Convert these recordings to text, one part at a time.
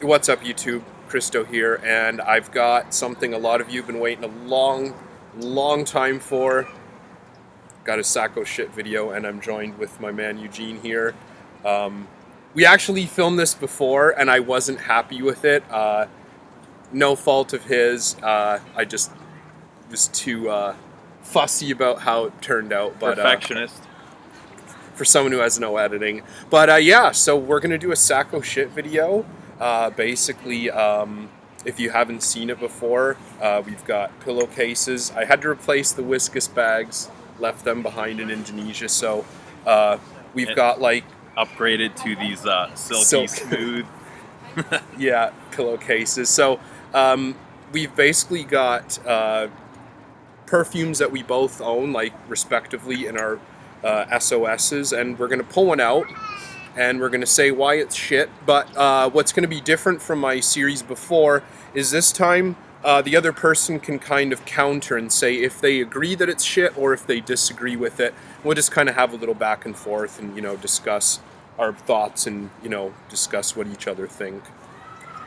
What's up, YouTube? Kristo here, and I've got something a lot of you have been waiting a long time for. Got a Sacco shit video, and I'm joined with my man Eugen here. We actually filmed this before, and I wasn't happy with it. No fault of his. I just was too fussy about how it turned out. But perfectionist. For someone who has no editing. But yeah, so we're gonna do a Sacco shit video. Basically, if you haven't seen it before, we've got pillowcases. I had to replace the whiskas bags, left them behind in Indonesia, so we've got like upgraded to these silky smooth yeah, pillowcases. So we've basically got perfumes that we both own, like respectively, in our SOSs, and we're gonna pull one out and we're going to say why it's shit. But what's going to be different from my series before is this time the other person can kind of counter and say if they agree that it's shit or if they disagree with it. We'll just kind of have a little back and forth and, discuss our thoughts and, discuss what each other think.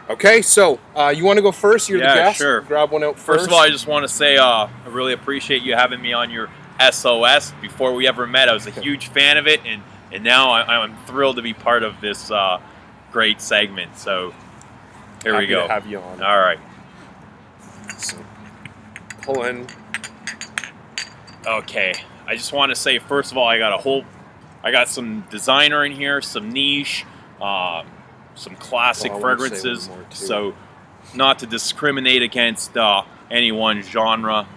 Okay, so you want to go first? You're the guest. Sure. Grab one out first. First of all, I just want to say I really appreciate you having me on your SOS. Before we ever met, I was a huge fan of it, and now I'm thrilled to be part of this great segment. So here we go. To have you on. All right. So, pull in. Okay. I just want to say, first of all, I got some designer in here, some niche, some classic fragrances. So not to discriminate against any one genre.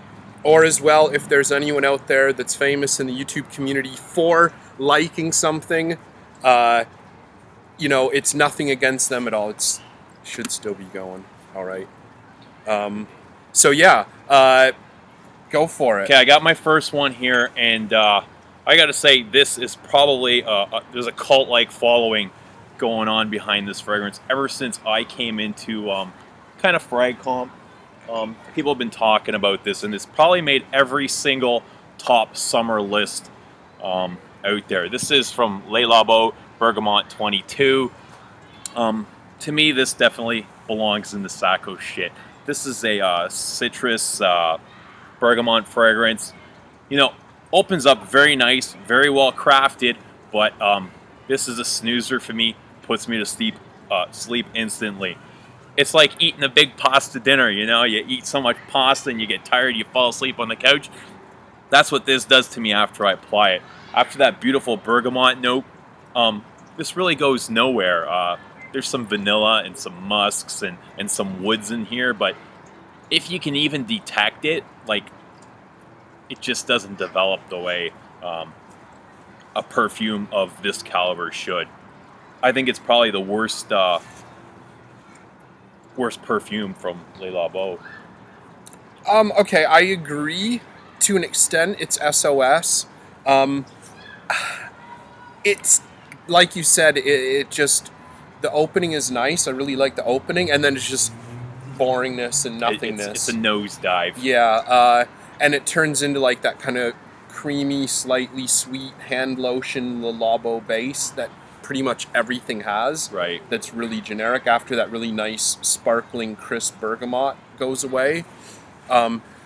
Or as well, if there's anyone out there that's famous in the YouTube community for liking something, it's nothing against them at all. It should still be going. All right. So yeah, go for it. Okay, I got my first one here, and I got to say, this is probably there's a cult-like following going on behind this fragrance. Ever since I came into kind of frag comp, people have been talking about this, and it's probably made every single top summer list out there. This is from Le Labo Bergamot 22. To me, this definitely belongs in the Sacco shit. This is a citrus bergamot fragrance. Opens up very nice, very well crafted, but this is a snoozer for me. Puts me to sleep instantly. It's like eating a big pasta dinner, You eat so much pasta and you get tired, you fall asleep on the couch. That's what this does to me after I apply it. After that beautiful bergamot note, this really goes nowhere. There's some vanilla and some musks and some woods in here, but if you can even detect it, it just doesn't develop the way a perfume of this caliber should. I think it's probably the worst perfume from Le Labo. Okay, I agree to an extent. It's SOS. It's like you said. It just, the opening is nice. I really like the opening, and then it's just boringness and nothingness. It's a nosedive. Yeah, and it turns into like that kind of creamy, slightly sweet hand lotion Le Labo base that pretty much everything has. Right. That's really generic after that really nice, sparkling, crisp bergamot goes away.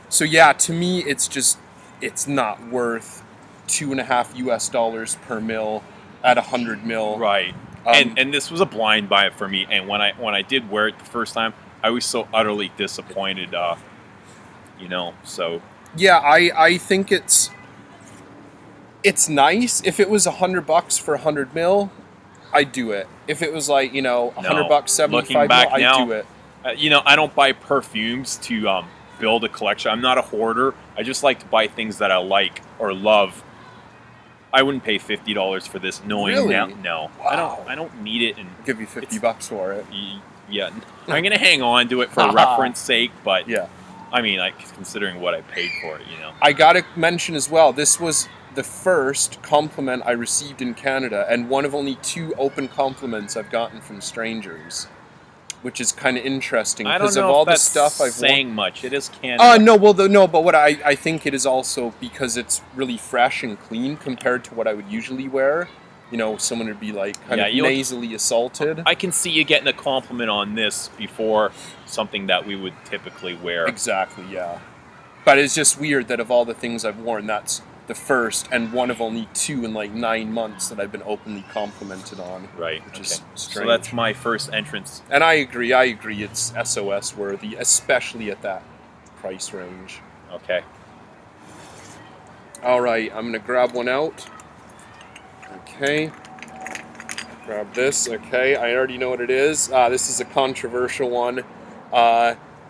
So yeah, to me, it's not worth $2.50 per mil at 100 mil. Right. And this was a blind buy for me. And when I did wear it the first time, I was so utterly disappointed. So yeah, I think it's nice. If it was $100 for 100 mil, I'd do it. If it was like, $100, 75 mil, I'd do it. I don't buy perfumes to build a collection. I'm not a hoarder. I just like to buy things that I like or love. I wouldn't pay $50 for this, knowing really? Now. No, wow. I don't need it. And I'll give you $50 for it. Yeah, I'm gonna hang on to it for reference sake, but yeah, I mean, considering what I paid for it, I gotta mention as well, this was the first compliment I received in Canada, and one of only 2 open compliments I've gotten from strangers, which is kind of interesting because of all the stuff I've saying much. It is Canada. But what I think it is also because it's really fresh and clean compared to what I would usually wear. someone would be like kind Yeah, of nasally assaulted. I can see you getting a compliment on this before something that we would typically wear. Exactly, yeah. But it's just weird that of all the things I've worn, that's the first and one of only 2 in like 9 months that I've been openly complimented on. Right. Which Okay. is So strange. that's my first entrance. And I agree. It's SOS worthy, especially at that price range. Okay. All right, I'm gonna grab one out. Okay. Grab this. Okay, I already know what it is. This is a controversial one.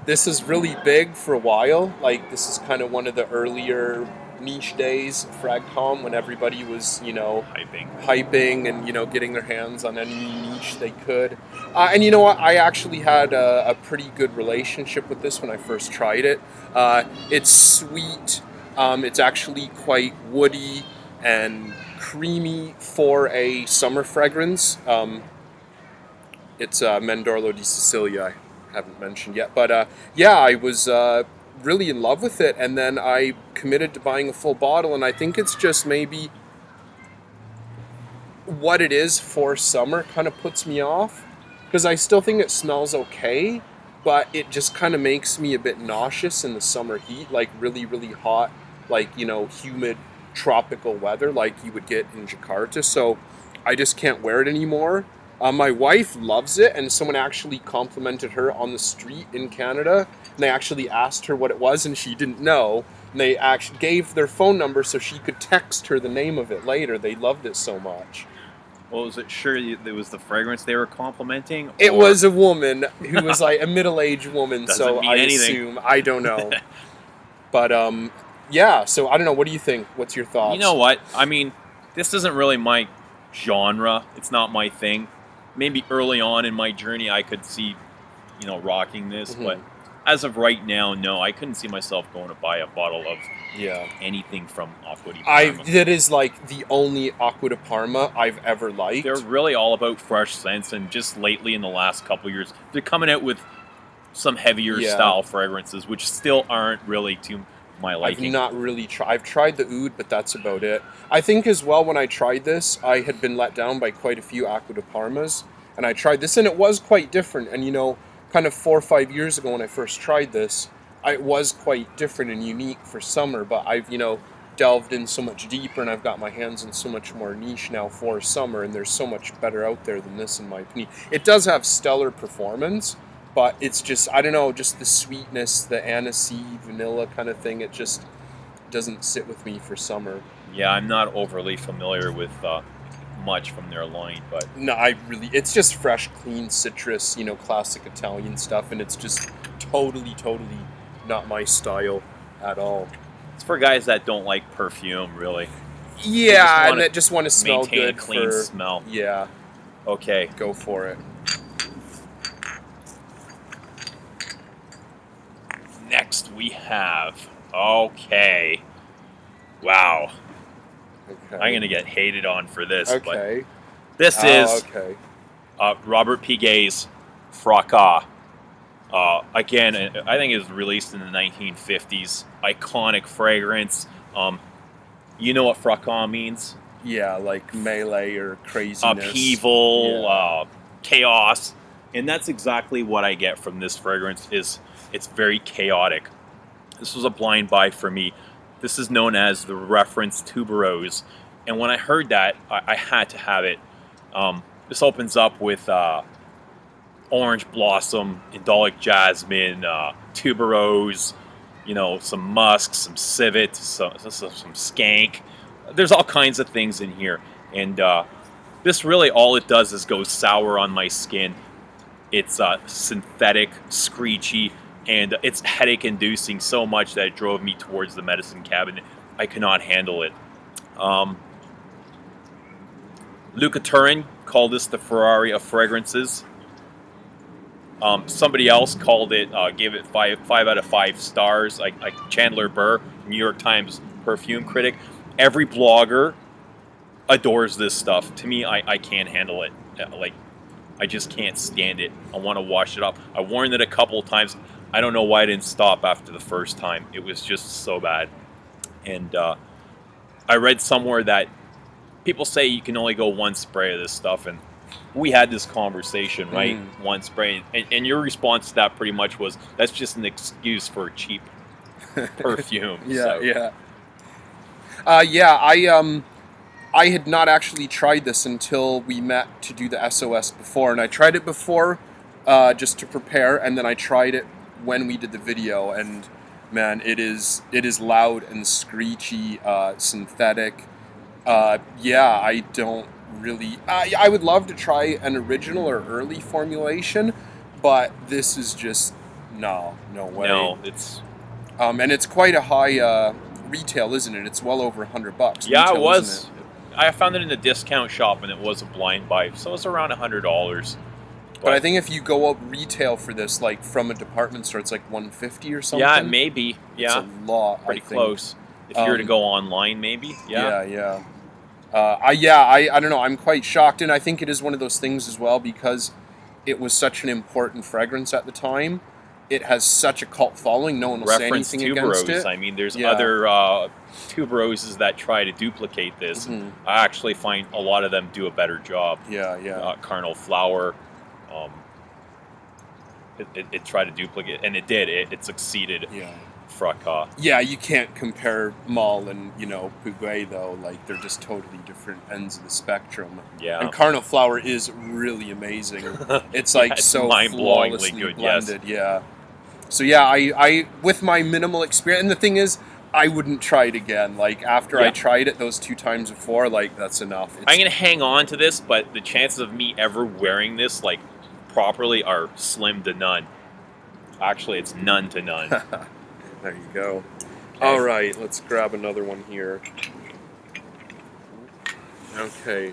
This is really big for a while. Like, this is kind of one of the earlier niche days of FragCom when everybody was, hyping and, getting their hands on any niche they could. And you know what? I actually had a pretty good relationship with this when I first tried it. It's sweet. It's actually quite woody and creamy for a summer fragrance. It's Mandorlo di Sicilia. I haven't mentioned yet, but yeah, I was really in love with it, and then I committed to buying a full bottle, and I think it's just maybe what it is for summer kind of puts me off, because I still think it smells okay, but it just kind of makes me a bit nauseous in the summer heat, like really, really hot, like, humid tropical weather like you would get in Jakarta. So I just can't wear it anymore. My wife loves it, and someone actually complimented her on the street in Canada, and they actually asked her what it was, and she didn't know, and they actually gave their phone number so she could text her the name of it later. They loved it so much. Well, was it sure it was the fragrance they were complimenting? It was a woman who was like a middle-aged woman, so I assume. I don't know. But, yeah, so I don't know. What do you think? What's your thoughts? You know what? I mean, this isn't really my genre. It's not my thing. Maybe early on in my journey I could see, rocking this, but as of right now, no. I couldn't see myself going to buy a bottle of anything from Acqua di Parma. That is like the only Acqua di Parma I've ever liked. They're really all about fresh scents, and just lately in the last couple of years, they're coming out with some heavier style fragrances, which still aren't really to my liking. I've not really tried. I've tried the oud, but that's about it. I think as well, when I tried this, I had been let down by quite a few Acqua di Parmas, and I tried this, and it was quite different. And kind of 4 or 5 years ago when I first tried this, it was quite different and unique for summer. But I've delved in so much deeper, and I've got my hands on so much more niche now for summer, and there's so much better out there than this, in my opinion. It does have stellar performance, but it's just, I don't know, just the sweetness, the anisey, vanilla kind of thing, it just doesn't sit with me for summer. Yeah, I'm not overly familiar with much from their line, but... No, it's just fresh, clean citrus, classic Italian stuff, and it's just totally not my style at all. It's for guys that don't like perfume, really. Yeah, and that just want to smell good. Maintain a clean smell. Yeah. Okay. Go for it. Next we have... Okay. Wow. Okay. I'm going to get hated on for this. Okay. But this is Robert Piguet's Fracas. Again, I think it was released in the 1950s. Iconic fragrance. You know what Fracas means? Yeah, like melee or craziness. Upheaval, chaos. And that's exactly what I get from this fragrance. It's very chaotic. This was a blind buy for me. This is known as the reference tuberose, and when I heard that, I had to have it. This opens up with orange blossom, indolic jasmine, tuberose, some musk, some civet, some skank. There's all kinds of things in here, and this really all it does is go sour on my skin. It's synthetic, screechy, and it's headache-inducing so much that it drove me towards the medicine cabinet. I cannot handle it. Luca Turin called this the Ferrari of fragrances. Somebody else called it, gave it 5 out of 5 stars, like Chandler Burr, New York Times perfume critic. Every blogger adores this stuff. To me, I can't handle it. I just can't stand it. I want to wash it off. I worn it a couple of times. I don't know why I didn't stop after the first time. It was just so bad. And I read somewhere that people say you can only go one spray of this stuff, and we had this conversation, right? One spray, and your response to that pretty much was, that's just an excuse for cheap perfume. Yeah. I had not actually tried this until we met to do the SOS before, and I tried it before just to prepare, and then I tried it when we did the video, and man, it is loud and screechy, synthetic. I don't really. I would love to try an original or early formulation, but this is just no way. No, it's and it's quite a high retail, isn't it? It's well over $100. Yeah, retail, it was. Isn't it? I found it in a discount shop, and it was a blind buy, so it's around $100. But I think if you go up retail for this, like from a department store, it's like $150 or something. Yeah, maybe. Yeah, it's a lot. Pretty close. If you were to go online, maybe. Yeah. I don't know. I'm quite shocked, and I think it is one of those things as well because it was such an important fragrance at the time. It has such a cult following. No one will say anything against it. I mean, there's other tuberoses that try to duplicate this. Mhm. I actually find a lot of them do a better job. Yeah. Carnal Flower, it tried to duplicate, and it did. It succeeded. Yeah. Fracas. Yeah, you can't compare Mall and, Puguay, though. Like, they're just totally different ends of the spectrum. Yeah. And Carnal Flower is really amazing. It's like it's so mind-blowingly flawlessly good, blended. Yeah. So yeah, I with my minimal experience, and the thing is, I wouldn't try it again. Like, after I tried it those 2 times before, like, that's enough. I'm going to hang on to this, but the chances of me ever wearing this, like, properly are slim to none. Actually, it's none to none. There you go. All right, let's grab another one here. Okay,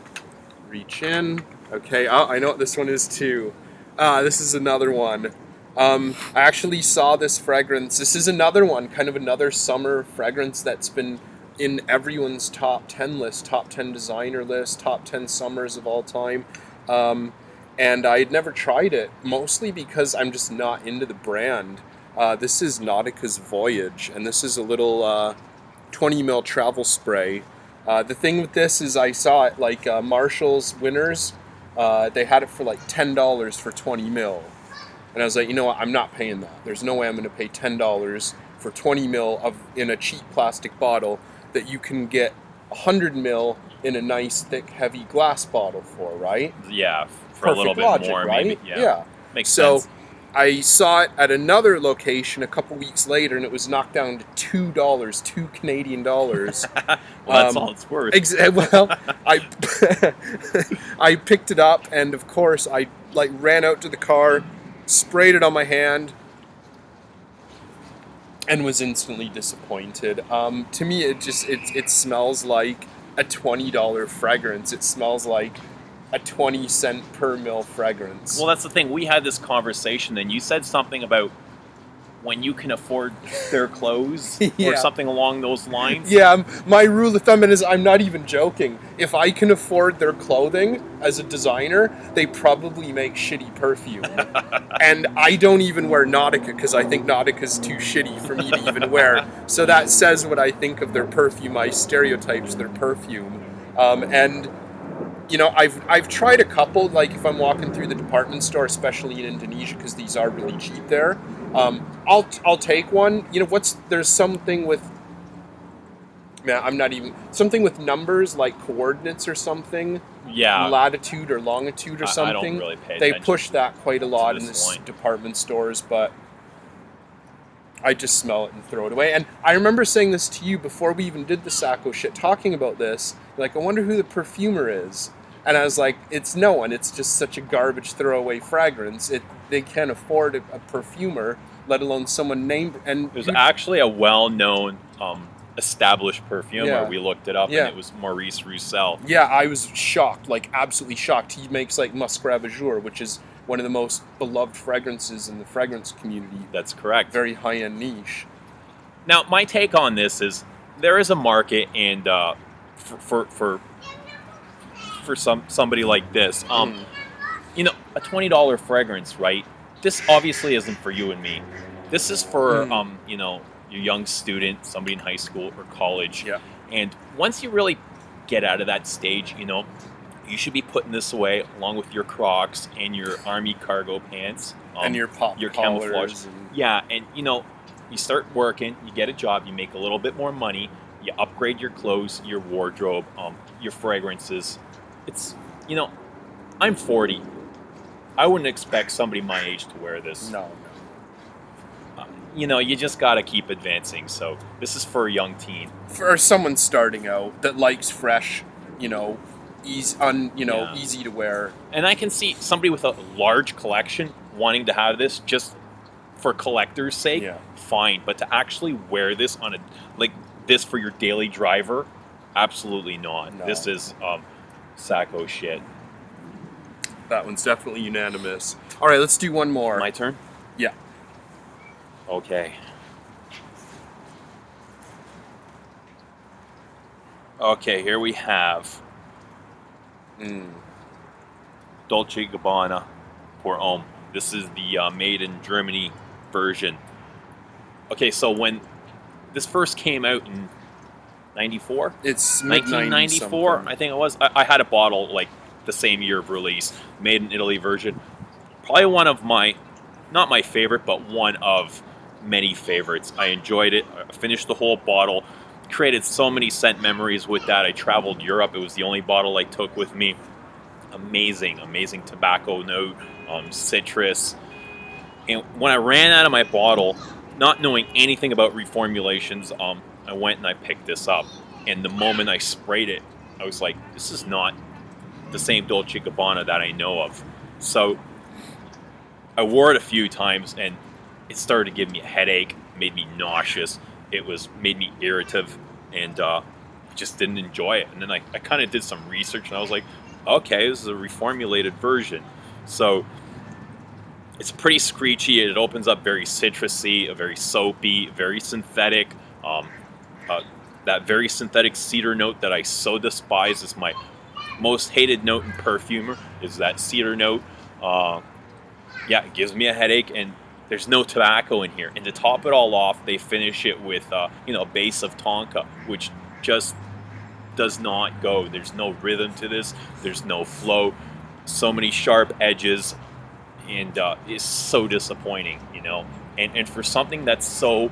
reach in. Okay, I know what this one is too. This is another one. I actually saw this fragrance. This is another one, kind of another summer fragrance that's been in everyone's top 10 list, top 10 designer list, top 10 summers of all time. And I had never tried it, mostly because I'm just not into the brand. This is Nautica's Voyage, and this is a little 20 ml travel spray. The thing with this is I saw it like Marshall's Winners. They had it for like $10 for 20 ml. And I was like, you know what, I'm not paying that. There's no way I'm going to pay $10 for 20 ml in a cheap plastic bottle that you can get 100 ml in a nice, thick, heavy glass bottle for, right? Yeah, for Perfect a little bit logic, more, right? maybe. Yeah. Makes sense. So I saw it at another location a couple weeks later, and it was knocked down to $2, $2 Canadian dollars. Well, that's all it's worth. I picked it up, and of course, I ran out to the car, sprayed it on my hand, and was instantly disappointed. To me, it smells like a $20 fragrance. It smells like a 20-cent per mil fragrance. Well, that's the thing. We had this conversation, and you said something about when you can afford their clothes or something along those lines. Yeah, my rule of thumb is I'm not even joking. If I can afford their clothing as a designer, they probably make shitty perfume. And I don't even wear Nautica because I think Nautica's too shitty for me to even wear. So that says what I think of their perfume. I stereotypes their perfume. And I've tried a couple, like if I'm walking through the department store, especially in Indonesia, because these are really cheap there. I'll take one. There's something with, something with numbers like coordinates or something. Yeah. Latitude or longitude or something. I don't really pay They attention push that quite a lot in this line. Department stores, but I just smell it and throw it away. And I remember saying this to you before we even did the Sacco shit, talking about this. Like, I wonder who the perfumer is. And I was like, it's no one. It's just such a garbage throwaway fragrance. They can't afford a perfumer, let alone someone named. And there's actually a well-known established perfumer. Yeah. We looked it up, Yeah. and it was Maurice Roussel. Yeah, I was shocked, like absolutely shocked. He makes like Musc Ravageur, which is one of the most beloved fragrances in the fragrance community. That's correct. Very high-end niche. Now, my take on this is there is a market, and for somebody like this, a $20 fragrance, right? This obviously isn't for you and me. This is for your young student, somebody in high school or college. Yeah. And once you really get out of that stage, you know, you should be putting this away along with your Crocs and your army cargo pants. And your pop your collars camouflage. Yeah, and you know, you start working, you get a job, you make a little bit more money, you upgrade your clothes, your wardrobe, your fragrances. It's, you know, I'm 40. I wouldn't expect somebody my age to wear this. No. You know, you just got to keep advancing. So this is for a young teen. For someone starting out that likes fresh, you know, easy to wear. And I can see somebody with a large collection wanting to have this just for collector's sake. Yeah. Fine, but to actually wear this on this for your daily driver, absolutely not. No. This is sacco shit. That one's definitely unanimous. All right, let's do one more. My turn? Yeah. Okay. Okay, here we have Dolce & Gabbana Pour Homme. This is the made in Germany version. Okay, so when this first came out in 94? It's 1994, I think it was. I had a bottle like the same year of release, made in Italy version. Probably one of my, not my favorite, but one of many favorites. I enjoyed it. I finished the whole bottle. Created so many scent memories with that. I traveled Europe. It was the only bottle I took with me. Amazing, amazing tobacco note, citrus. And when I ran out of my bottle, not knowing anything about reformulations, I went and I picked this up. And the moment I sprayed it, I was like, this is not the same Dolce & Gabbana that I know of. So I wore it a few times and it started to give me a headache, made me nauseous. It made me irritative, and I just didn't enjoy it. And then I kind of did some research and I was like, okay, this is a reformulated version. So it's pretty screechy. It opens up very citrusy, very soapy, very synthetic. That very synthetic cedar note that I so despise is my most hated note in perfume, is that cedar note. Yeah, it gives me a headache, and there's no tobacco in here. And to top it all off, they finish it with a base of tonka, which just does not go. There's no rhythm to this. There's no flow. So many sharp edges, and it's so disappointing, you know. And for something that's so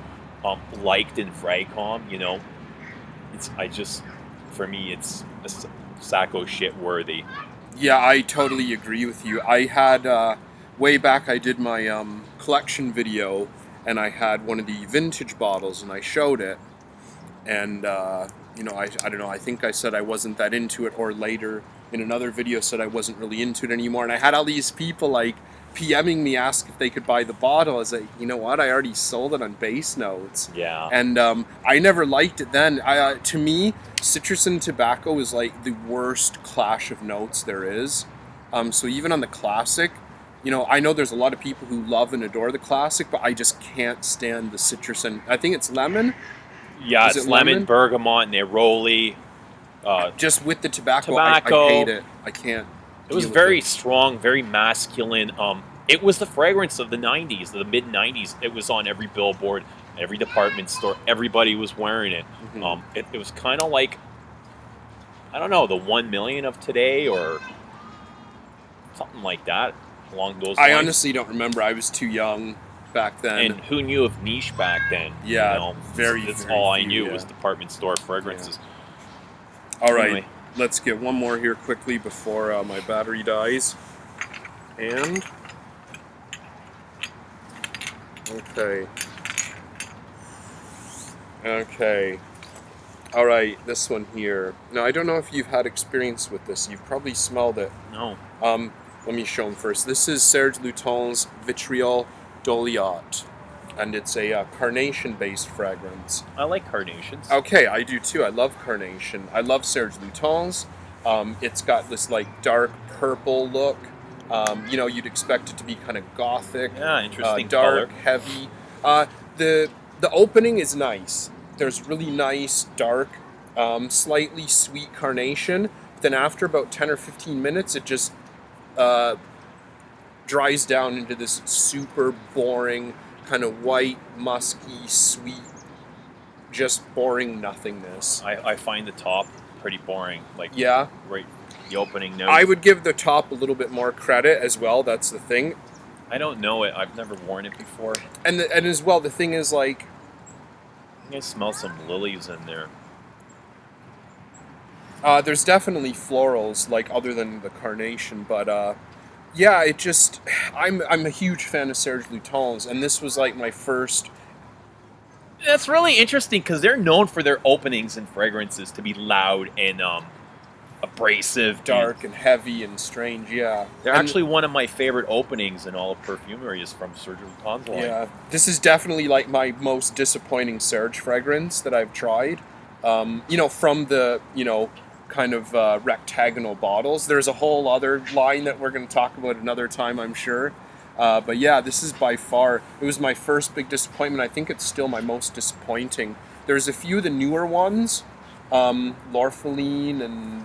liked in Fragcom, you know, for me, it's sacco shit worthy. Yeah, I totally agree with you. I had way back, I did my collection video, and I had one of the vintage bottles, and I showed it, and I don't know, I think I said I wasn't that into it, or later in another video said I wasn't really into it anymore, and I had all these people like PMing me, ask if they could buy the bottle. I was like, you know what, I already sold it on base notes. Yeah. And I never liked it then. To me, citrus and tobacco is like the worst clash of notes there is. So even on the classic, you know, I know there's a lot of people who love and adore the classic, but I just can't stand the citrus, and I think it's lemon. Yeah, it's lemon, bergamot, neroli. Just with the tobacco. I hate it. I can't. It was very strong, very masculine. It was the fragrance of the 90s, the mid-90s. It was on every billboard, every department store. Everybody was wearing it. Mm-hmm. It was kind of like, I don't know, the 1 million of today or something like that along those lines. I honestly don't remember. I was too young back then. And who knew of niche back then? Yeah, you know, that's very all I few, knew yeah. was department store fragrances. Yeah. All right. Anyway. Let's get one more here quickly before my battery dies. And okay. All right, this one here. Now, I don't know if you've had experience with this. You've probably smelled it. No. Let me show them first. This is Serge Lutens Vitriol d'Oliot, and it's a carnation-based fragrance. I like carnations. Okay, I do too. I love carnation. I love Serge Lutens. It's got this like dark purple look. You'd expect it to be kind of gothic. Yeah, interesting dark, color. heavy. The opening is nice. There's really nice, dark, slightly sweet carnation. Then after about 10 or 15 minutes, it just dries down into this super boring, kind of white, musky, sweet, just boring nothingness. I find the top pretty boring. Like, Yeah. right, the opening note. I would give the top a little bit more credit as well. That's the thing. I don't know it. I've never worn it before. And as well, the thing is, like, I think I smell some lilies in there. there's definitely florals, like, other than the carnation, but yeah, it just, I'm a huge fan of Serge Lutens, and this was like my first. That's really interesting because they're known for their openings and fragrances to be loud and abrasive, Dark and heavy and strange, yeah. They're And, actually one of my favorite openings in all of perfumery is from Serge Lutens line. yeah. This is definitely like my most disappointing Serge fragrance that I've tried. You know, from the, you know, kind of rectagonal bottles. There's a whole other line that we're going to talk about another time, I'm sure. But yeah, this is by far, it was my first big disappointment. I think it's still my most disappointing. There's a few of the newer ones, L'Orpheline and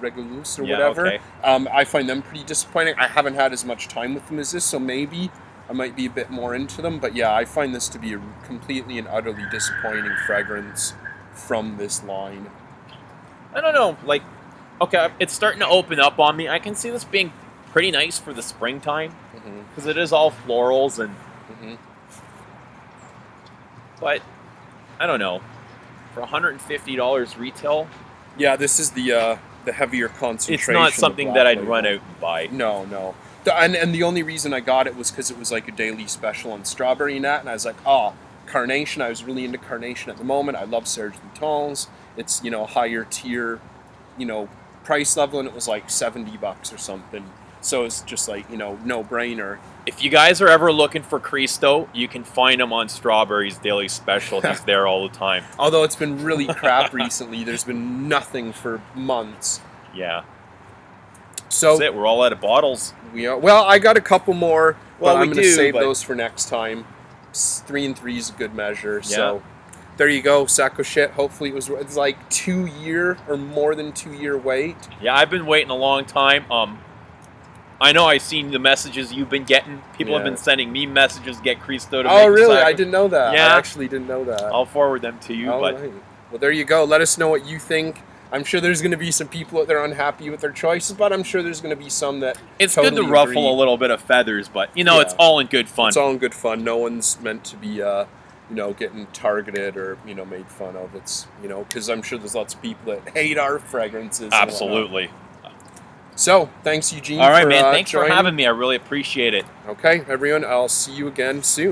Regulus or Yeah, whatever. okay. I find them pretty disappointing. I haven't had as much time with them as this, so maybe I might be a bit more into them. But yeah, I find this to be a completely and utterly disappointing fragrance from this line. I don't know, like, okay, it's starting to open up on me. I can see this being pretty nice for the springtime because it is all florals and. But I don't know, for $150 retail. Yeah, this is the heavier concentration. It's not something that I'd run out and buy. No. And the only reason I got it was because it was like a daily special on Strawberry Nat, and I was like, oh, Carnation. I was really into Carnation at the moment. I love Serge Lutens. It's, you know, higher tier, you know, price level, and it was like $70 or something. So it's just like, you know, no brainer. If you guys are ever looking for Kristo, you can find him on Strawberry's daily special. He's there all the time. Although it's been really crap recently. There's been nothing for months. Yeah. So That's it. We're all out of bottles. Well, I got a couple more. Well, but I'm we going to do, save but- those for next time. 3 and 3 is a good measure. Yeah. So there you go, Sacco Shit. Hopefully it's like 2 year or more than 2 year wait. Yeah, I've been waiting a long time. I know I've seen the messages you've been getting. People have Yeah. been sending me messages, get Kristo to Oh, make really? Sacco. I didn't know that. Yeah. I actually didn't know that. I'll forward them to you, All but right. Well, there you go. Let us know what you think. I'm sure there's going to be some people out there unhappy with their choices, but I'm sure there's going to be some that it's totally good to ruffle agree. a little bit of feathers, but, you know, Yeah. it's all in good fun. It's all in good fun. No one's meant to be, you know, getting targeted or, you know, made fun of. It's, you know, because I'm sure there's lots of people that hate our fragrances. and whatnot. Absolutely. So, thanks, Eugene. All right, for, man. Thanks for joining. having me. I really appreciate it. Okay, everyone, I'll see you again soon.